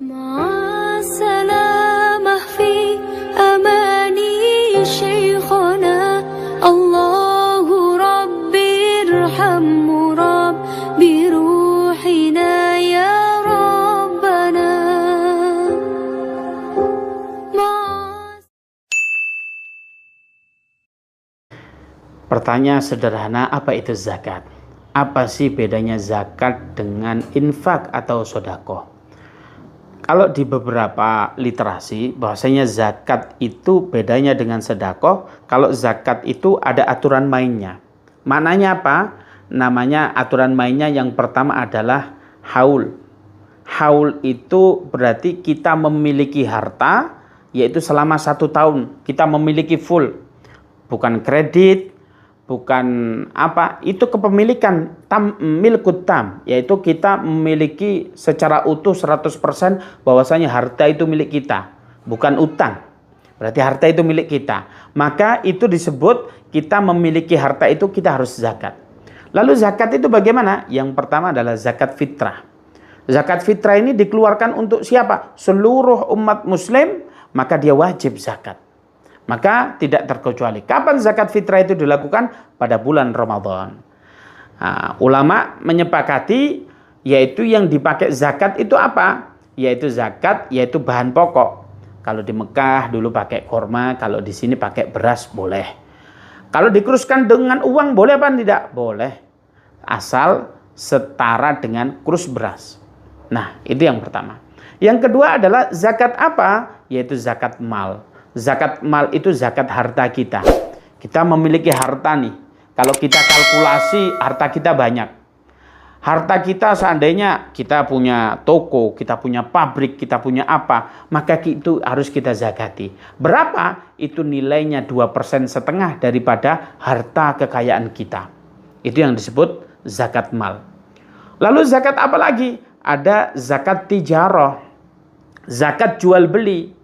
مع السلامة في أماني شيخنا الله ربي ارحم رب بروحنا يا ربنا. Pertanyaan sederhana, apa itu zakat? Apa sih bedanya zakat dengan infak atau sedekah? Kalau di beberapa literasi bahwasanya zakat itu bedanya dengan sedekah. Kalau zakat itu ada aturan mainnya. Maknanya apa? Namanya aturan mainnya yang pertama adalah haul. Haul itu berarti kita memiliki harta, yaitu selama 1 tahun kita memiliki full, bukan kredit, bukan apa, itu kepemilikan milkut tam, yaitu kita memiliki secara utuh 100% bahwasanya harta itu milik kita, bukan utang. Berarti harta itu milik kita. Maka itu disebut kita memiliki harta itu, kita harus zakat. Lalu zakat itu bagaimana? Yang pertama adalah zakat fitrah. Zakat fitrah ini dikeluarkan untuk siapa? Seluruh umat muslim, maka dia wajib zakat. Maka tidak terkecuali. Kapan zakat fitrah itu dilakukan? Pada bulan Ramadan. Nah, ulama menyepakati yaitu yang dipakai zakat itu apa? Yaitu zakat, yaitu bahan pokok. Kalau di Mekah dulu pakai korma, kalau di sini pakai beras boleh. Kalau dikuruskan dengan uang boleh apa tidak? Boleh. Asal setara dengan kurus beras. Nah, itu yang pertama. Yang kedua adalah zakat apa? Yaitu zakat mal. Zakat mal itu zakat harta kita. Kita memiliki harta nih. Kalau kita kalkulasi harta kita banyak. Harta kita seandainya kita punya toko, kita punya pabrik, kita punya apa, maka itu harus kita zakati. Berapa? Itu nilainya 2,5% daripada harta kekayaan kita. Itu yang disebut zakat mal. Lalu zakat apa lagi? Ada zakat tijarah. Zakat jual beli.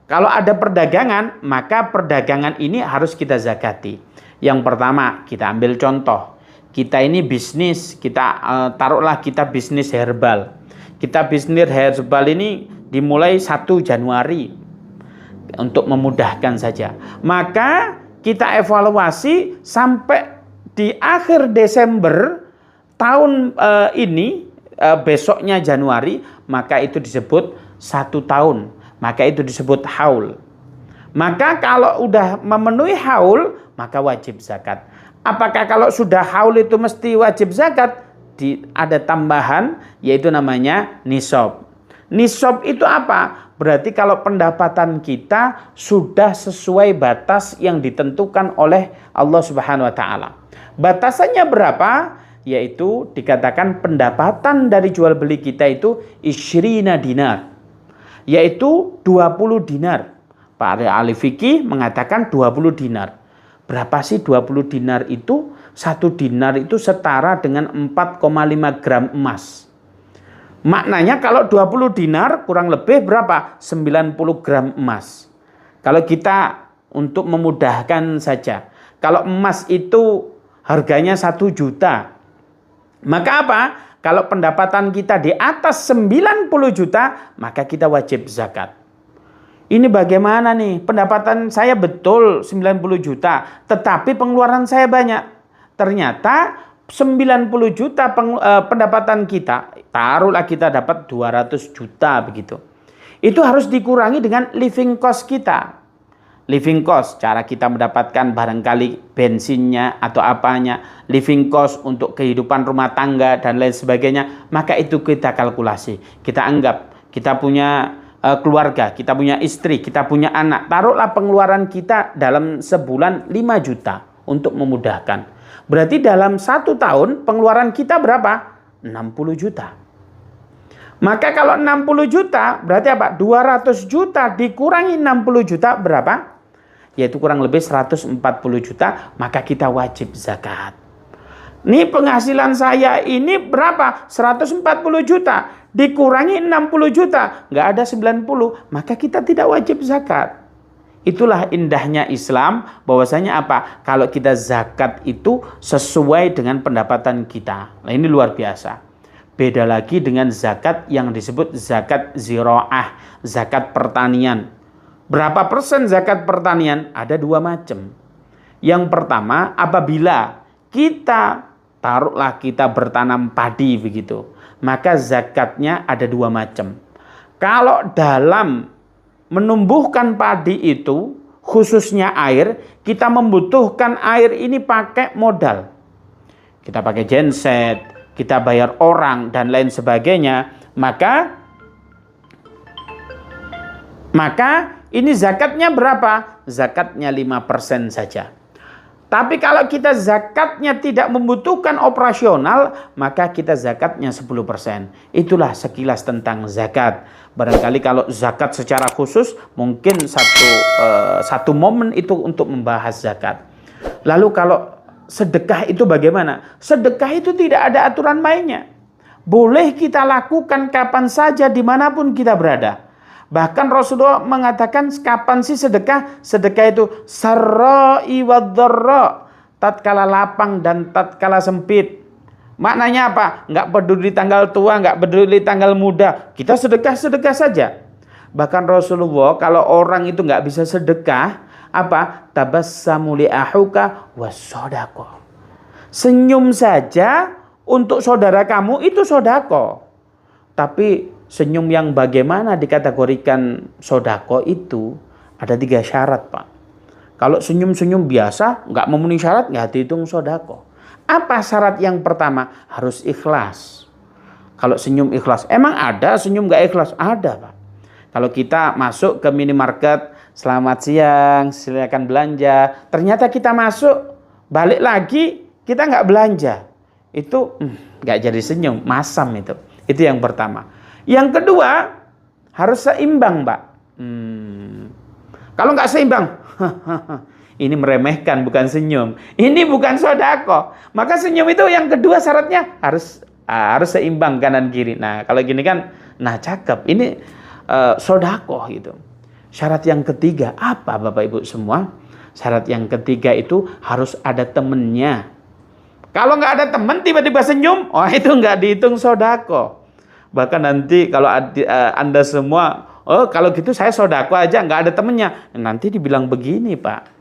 Kalau ada perdagangan, maka perdagangan ini harus kita zakati. Yang pertama, kita ambil contoh. Kita ini bisnis, kita taruhlah kita bisnis herbal. Kita bisnis herbal ini dimulai 1 Januari. Untuk memudahkan saja. Maka kita evaluasi sampai di akhir Desember tahun ini, besoknya Januari, maka itu disebut 1 tahun. Maka itu disebut haul. Maka kalau udah memenuhi haul, maka wajib zakat. Apakah kalau sudah haul itu mesti wajib zakat? Ada tambahan, yaitu namanya nisab. Nisab itu apa? Berarti kalau pendapatan kita sudah sesuai batas yang ditentukan oleh Allah Subhanahu wa taala. Batasannya berapa? Yaitu dikatakan pendapatan dari jual beli kita itu isyrina dinar. Yaitu 20 dinar. Pak ahli fikih mengatakan 20 dinar. Berapa sih 20 dinar itu? 1 dinar itu setara dengan 4,5 gram emas. Maknanya kalau 20 dinar kurang lebih berapa? 90 gram emas. Kalau kita untuk memudahkan saja. Kalau emas itu harganya 1 juta. Maka apa? Kalau pendapatan kita di atas 90 juta, maka kita wajib zakat. Ini bagaimana nih? Pendapatan saya betul 90 juta, tetapi pengeluaran saya banyak. Ternyata 90 juta pendapatan kita, taruhlah kita dapat 200 juta begitu. Itu harus dikurangi dengan living cost kita. Living cost, cara kita mendapatkan barangkali bensinnya atau apanya, living cost untuk kehidupan rumah tangga dan lain sebagainya, maka itu kita kalkulasi. Kita anggap kita punya keluarga, kita punya istri, kita punya anak. Taruhlah pengeluaran kita dalam sebulan 5 juta untuk memudahkan. Berarti dalam 1 tahun pengeluaran kita berapa? 60 juta. Maka kalau 60 juta berarti apa? 200 juta dikurangi 60 juta berapa? Yaitu kurang lebih 140 juta, maka kita wajib zakat. Nih penghasilan saya ini berapa? 140 juta. Dikurangi 60 juta, nggak ada 90, maka kita tidak wajib zakat. Itulah indahnya Islam, bahwasanya apa? Kalau kita zakat itu sesuai dengan pendapatan kita. Nah, ini luar biasa. Beda lagi dengan zakat yang disebut zakat zira'ah, zakat pertanian. Berapa persen zakat pertanian? Ada dua macam. Yang pertama, apabila kita kita bertanam padi begitu, maka zakatnya ada dua macam. Kalau dalam menumbuhkan padi itu, khususnya air, kita membutuhkan air ini pakai modal. Kita pakai genset, kita bayar orang dan lain sebagainya, maka ini zakatnya berapa? Zakatnya 5% saja. Tapi kalau kita zakatnya tidak membutuhkan operasional, maka kita zakatnya 10%. Itulah sekilas tentang zakat. Barangkali kalau zakat secara khusus, mungkin satu momen itu untuk membahas zakat. Lalu kalau sedekah itu bagaimana? Sedekah itu tidak ada aturan mainnya. Boleh kita lakukan kapan saja, dimanapun kita berada. Bahkan Rasulullah mengatakan kapan sih sedekah? Sedekah itu sarra'i wadh-dharra, tatkala lapang dan tatkala sempit. Maknanya apa? Nggak peduli tanggal tua, nggak peduli tanggal muda. Kita sedekah saja. Bahkan Rasulullah kalau orang itu nggak bisa sedekah, apa? Tabassamu li ahuka was-shadaqah. Senyum saja untuk saudara kamu itu sedekah. Tapi senyum yang bagaimana dikategorikan sodako itu ada 3 syarat, Pak. Kalau senyum-senyum biasa nggak memenuhi syarat, nggak dihitung sodako. Apa syarat yang pertama? Harus ikhlas. Kalau senyum ikhlas, emang ada senyum nggak ikhlas? Ada, Pak. Kalau kita masuk ke minimarket, selamat siang, silakan belanja. Ternyata kita masuk, balik lagi kita nggak belanja. Itu nggak jadi senyum, masam itu. Itu yang pertama. Yang kedua, harus seimbang, Pak. Kalau nggak seimbang, ini meremehkan, bukan senyum. Ini bukan sodako. Maka senyum itu yang kedua syaratnya harus seimbang kanan kiri. Nah, kalau gini kan, nah cakep. Ini sodako gitu. Syarat yang ketiga, apa Bapak Ibu semua? Syarat yang ketiga itu harus ada temennya. Kalau nggak ada temen, tiba-tiba senyum, itu nggak dihitung sodako. Bahkan nanti kalau Anda semua, kalau gitu saya sodako aja, nggak ada temennya. Nanti dibilang begini, Pak.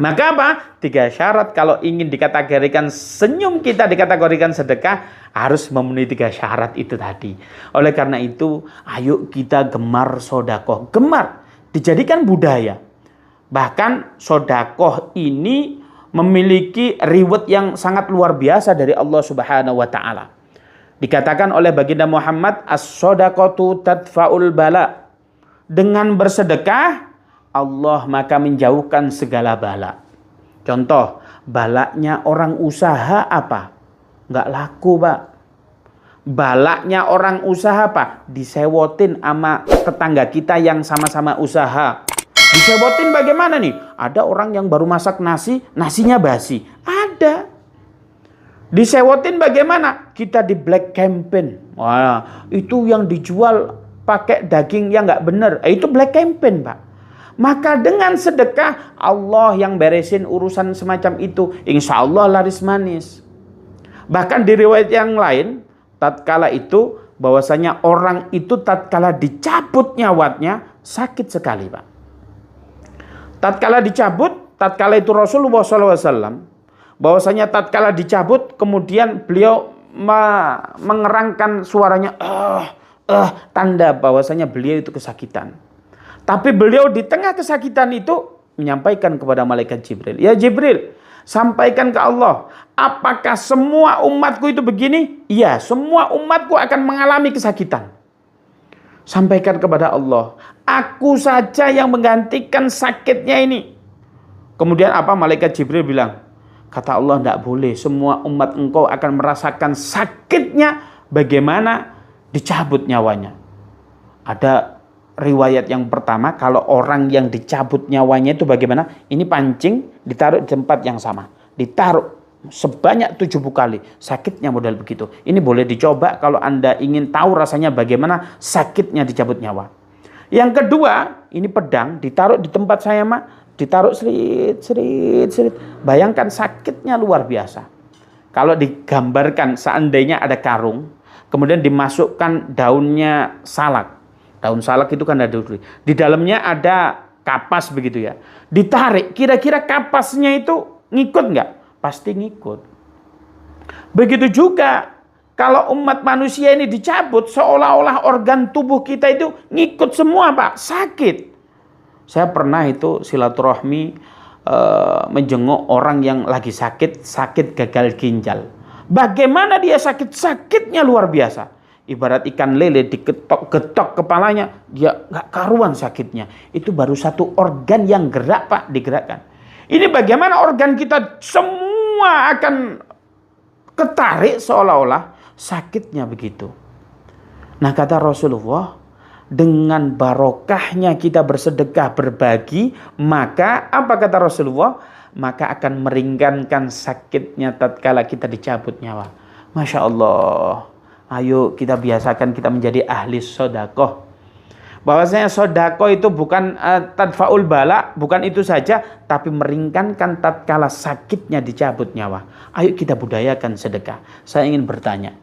Maka apa? 3 syarat kalau ingin dikategorikan senyum kita dikategorikan sedekah, harus memenuhi 3 syarat itu tadi. Oleh karena itu, ayo kita gemar sodako. Gemar, dijadikan budaya. Bahkan sodakoh ini memiliki reward yang sangat luar biasa dari Allah Subhanahu wa Ta'ala. Dikatakan oleh baginda Muhammad, as-sodaqatu tadfa'ul bala. Dengan bersedekah, Allah maka menjauhkan segala bala. Contoh, balanya orang usaha apa? Nggak laku, Pak. Balanya orang usaha apa? Disewotin sama tetangga kita yang sama-sama usaha. Disewotin bagaimana nih? Ada orang yang baru masak nasi, nasinya basi. Ada. Disewotin bagaimana? Kita di black campaign. Wah, itu yang dijual pakai daging yang nggak benar. Itu black campaign, Pak. Maka dengan sedekah, Allah yang beresin urusan semacam itu. Insya Allah laris manis. Bahkan di riwayat yang lain, tatkala itu bahwasanya orang itu tatkala dicabut nyawanya sakit sekali, Pak. Tatkala dicabut, tatkala itu Rasulullah SAW, bahwasanya tatkala dicabut, kemudian beliau mengerangkan suaranya, tanda bahwasanya beliau itu kesakitan. Tapi beliau di tengah kesakitan itu menyampaikan kepada malaikat Jibril, ya Jibril, sampaikan ke Allah, apakah semua umatku itu begini? Iya, semua umatku akan mengalami kesakitan. Sampaikan kepada Allah, aku saja yang menggantikan sakitnya ini. Kemudian apa? Malaikat Jibril bilang, kata Allah, tidak boleh, semua umat engkau akan merasakan sakitnya bagaimana dicabut nyawanya. Ada riwayat yang pertama, kalau orang yang dicabut nyawanya itu bagaimana? Ini pancing, ditaruh di tempat yang sama. Ditaruh sebanyak 70 kali. Sakitnya model begitu. Ini boleh dicoba kalau Anda ingin tahu rasanya bagaimana sakitnya dicabut nyawa. Yang kedua, ini pedang, ditaruh di tempat saya, Mak. Ditaruh serit. Bayangkan sakitnya luar biasa. Kalau digambarkan seandainya ada karung. kemudian dimasukkan daunnya salak. Daun salak itu kan ada duri. Di dalamnya ada kapas begitu ya. Ditarik, kira-kira kapasnya itu ngikut nggak? Pasti ngikut. Begitu juga kalau umat manusia ini dicabut, seolah-olah organ tubuh kita itu ngikut semua, Pak. Sakit. Saya pernah itu silaturahmi menjenguk orang yang lagi sakit gagal ginjal. Bagaimana dia sakit? Sakitnya luar biasa. Ibarat ikan lele diketok-getok kepalanya, dia nggak karuan sakitnya. Itu baru satu organ yang gerak, Pak, digerakkan. Ini bagaimana organ kita semua akan ketarik seolah-olah sakitnya begitu. Nah, kata Rasulullah, dengan barokahnya kita bersedekah berbagi, maka apa kata Rasulullah? Maka akan meringankan sakitnya tatkala kita dicabut nyawa. Masya Allah. Ayo kita biasakan kita menjadi ahli sodakoh. Bahwasanya sodakoh itu bukan tadfaul bala, bukan itu saja, tapi meringankan tatkala sakitnya dicabut nyawa. Ayo kita budayakan sedekah. Saya ingin bertanya.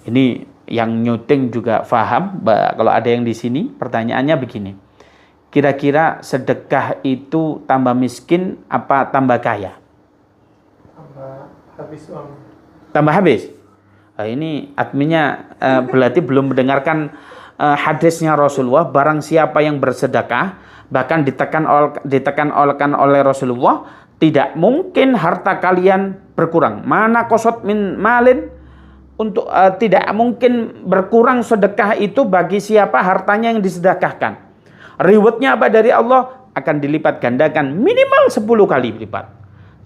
Ini yang nyuting juga faham. Kalau ada yang di sini, pertanyaannya begini. Kira-kira sedekah itu tambah miskin apa tambah kaya? Tambah habis uang. Tambah habis? Ini adminnya berarti belum mendengarkan hadisnya Rasulullah. Barang siapa yang bersedekah, bahkan ditekan oleh Rasulullah, tidak mungkin harta kalian berkurang. Mana kosot min malin, untuk tidak mungkin berkurang sedekah itu bagi siapa hartanya yang disedekahkan. Rewardnya apa dari Allah? Akan dilipat gandakan minimal 10 kali lipat.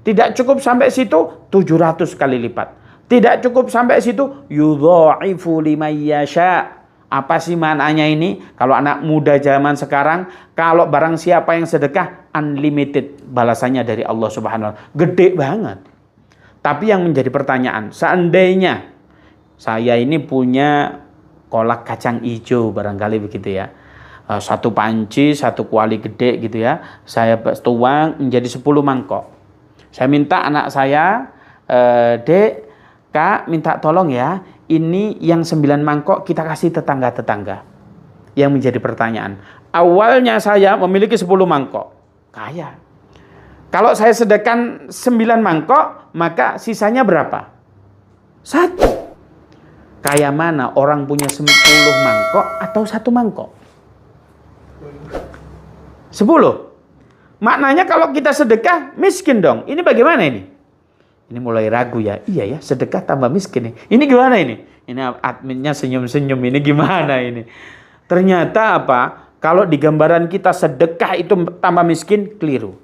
Tidak cukup sampai situ, 700 kali lipat. Tidak cukup sampai situ, yudha'ifu liman yasha. Apa sih maknanya ini? Kalau anak muda zaman sekarang, kalau barang siapa yang sedekah, unlimited balasannya dari Allah Subhanahu wa Ta'ala. Gede banget. Tapi yang menjadi pertanyaan, seandainya saya ini punya kolak kacang hijau, barangkali begitu ya. Satu panci, satu kuali gede gitu ya. Saya tuang menjadi 10 mangkok. Saya minta anak saya, Dek, Kak, minta tolong ya, ini yang 9 mangkok kita kasih tetangga-tetangga. Yang menjadi pertanyaan, awalnya saya memiliki 10 mangkok, kaya. Kalau saya sedekahkan 9 mangkok, maka sisanya berapa? 1. Kaya mana orang punya 10 mangkok atau 1 mangkok? 10. Maknanya kalau kita sedekah, miskin dong. Ini bagaimana ini? Ini mulai ragu ya. Iya ya, sedekah tambah miskin nih. Ini gimana ini? Ini adminnya senyum-senyum. Ini gimana ini? Ternyata apa? Kalau di gambaran kita sedekah itu tambah miskin, keliru.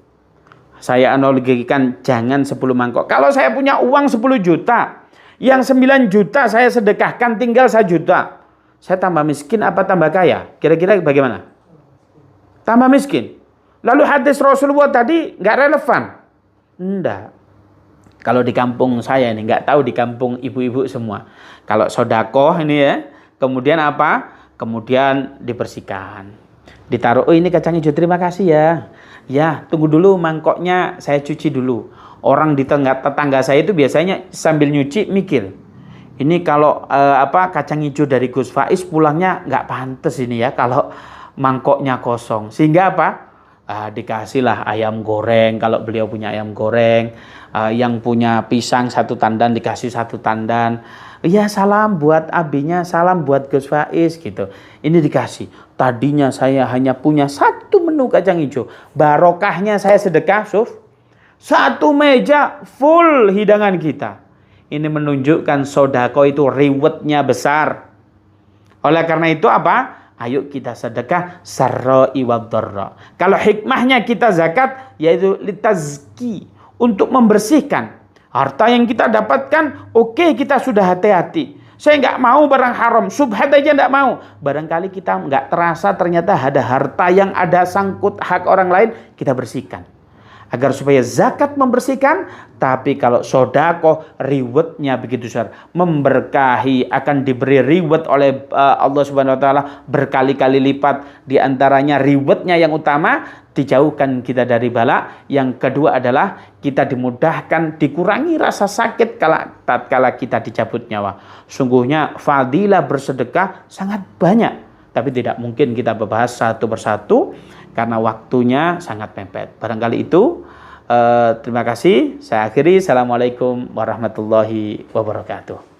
Saya analogikan jangan 10 mangkok. Kalau saya punya uang 10 juta, yang 9 juta saya sedekahkan tinggal 1 juta. Saya tambah miskin apa tambah kaya? Kira-kira bagaimana? Tambah miskin. Lalu hadis Rasulullah tadi nggak relevan? Enggak. Kalau di kampung saya ini, nggak tahu di kampung ibu-ibu semua. Kalau sodakoh ini ya, kemudian apa? Kemudian dibersihkan. Ditaruh, oh ini kacang hijau, terima kasih ya. Ya, tunggu dulu mangkoknya saya cuci dulu. Orang di tetangga saya itu biasanya sambil nyuci mikir. Ini kalau kacang hijau dari Gus Faiz pulangnya nggak pantas ini ya kalau mangkoknya kosong. Sehingga apa? Dikasihlah ayam goreng kalau beliau punya ayam goreng. Yang punya pisang 1 tandan dikasih 1 tandan. Iya, salam buat abinya, salam buat Gus Faiz gitu. Ini dikasih. Tadinya saya hanya punya 1 menu kacang hijau. Barokahnya saya sedekah, Suf. 1 meja full hidangan kita. Ini menunjukkan sedekah itu rewardnya besar. Oleh karena itu apa? Ayo kita sedekah sarra'i wad dharra. Kalau hikmahnya kita zakat yaitu litazki, untuk membersihkan harta yang kita dapatkan. Oke, kita sudah hati-hati. Saya nggak mau barang haram, subhat aja nggak mau. Barangkali kita nggak terasa ternyata ada harta yang ada sangkut hak orang lain, kita bersihkan. agar supaya zakat membersihkan, tapi kalau sodakoh rewardnya begitu besar, memberkahi, akan diberi reward oleh Allah Subhanahu Wa Taala berkali-kali lipat. Di antaranya rewardnya yang utama, dijauhkan kita dari bala. Yang kedua adalah kita dimudahkan, dikurangi rasa sakit tatkala kita dicabut nyawa. Sungguhnya fadilah bersedekah sangat banyak, tapi tidak mungkin kita membahas satu persatu karena waktunya sangat mepet. Barangkali itu. Terima kasih. Saya akhiri. Assalamualaikum warahmatullahi wabarakatuh.